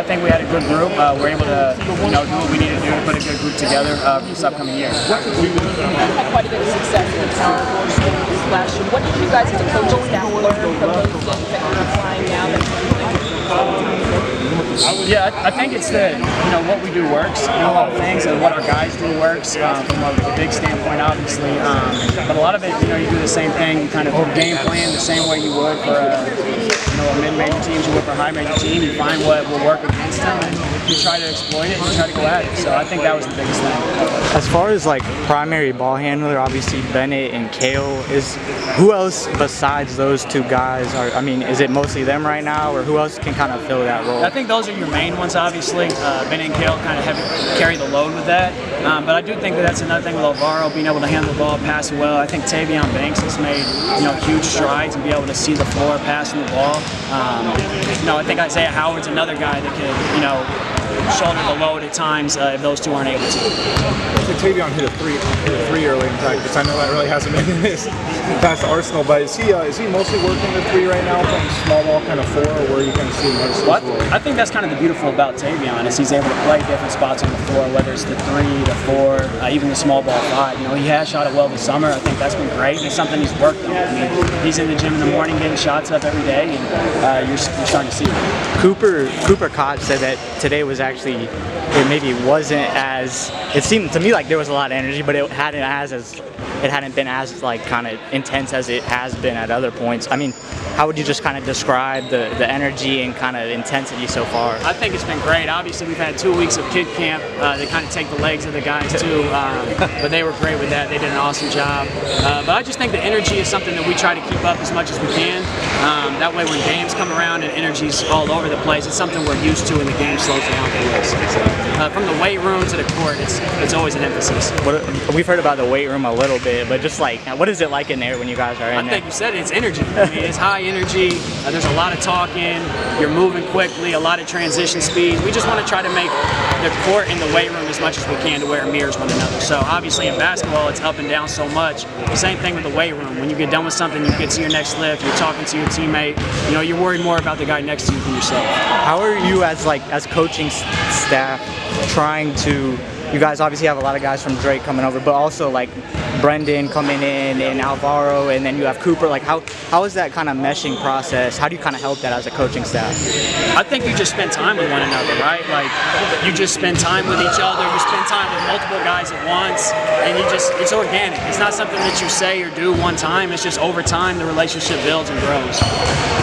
I think we had a good group. We're able to do what we need to do to put a good group together for this upcoming year. You had quite a bit of success in the Power Four this last year. What did you guys as a coaching staff learn from those games that you're applying now? Yeah, I think it's that what we do works, all the things, and what our guys do works from a big standpoint, obviously. But a lot of it, you do the same thing, you kind of game plan the same way you would for a mid-major team, you would for a high-major team. You find what will work against them, and you try to exploit it, and you try to go at it. So I think that was the biggest thing. As far as like primary ball handler, obviously Bennett and Kale, who else besides those two guys is it mostly them right now, or who else can kind of fill that role? I think those are your main ones, obviously. Bennett and Kale kind of carry the load with that. But I do think that's another thing with Alvaro, being able to handle the ball, pass well. I think Tavion Banks has made huge strides and be able to see the floor, passing the ball. I think Isaiah Howard's another guy that could, shoulder the load at times if those two aren't able to. So Tavion hit a three early in practice. I know that really hasn't been his past Arsenal, but is he mostly working the three right now, playing small ball kind of four, or where you kind of see most of his role? I think that's kind of the beautiful about Tavion is he's able to play different spots on the floor, whether it's the 3, the 4, even the small ball 5. He has shot it well this summer. I think that's been great, and it's something he's worked on. He's in the gym in the morning getting shots up every day, and you're starting to see it. Cooper Koch said that today was actually, it maybe wasn't as, it seemed to me like there was a lot of energy, but it hadn't been as like kind of intense as it has been at other points. How would you just kind of describe the energy and kind of intensity so far? I think it's been great. Obviously, we've had 2 weeks of kid camp. They kind of take the legs of the guys too, but they were great with that. They did an awesome job. But I just think the energy is something that we try to keep up as much as we can. That way, when games come around and energy's all over the place, it's something we're used to, and the game slows down for us. From the weight room to the court, it's always an emphasis. We've heard about the weight room a little bit, but just like, what is it like in there when you guys are in there? I think you said it, it's energy. It's high energy. There's a lot of talking. You're moving quickly, a lot of transition speed. We just want to try to make the court and the weight room as much as we can to where it mirrors one another. So obviously in basketball, it's up and down so much. The same thing with the weight room. When you get done with something, you get to your next lift, you're talking to your teammate. You're worried more about the guy next to you than yourself. How are you as coaching staff trying to, you guys obviously have a lot of guys from Drake coming over, but also like Brendan coming in and Alvaro, and then you have Cooper. Like how is that kind of meshing process? How do you kind of help that as a coaching staff? I think you just spend time with one another, right? Like you just spend time with each other. You spend time with multiple guys at once, and it's organic. It's not something that you say or do one time. It's just over time the relationship builds and grows.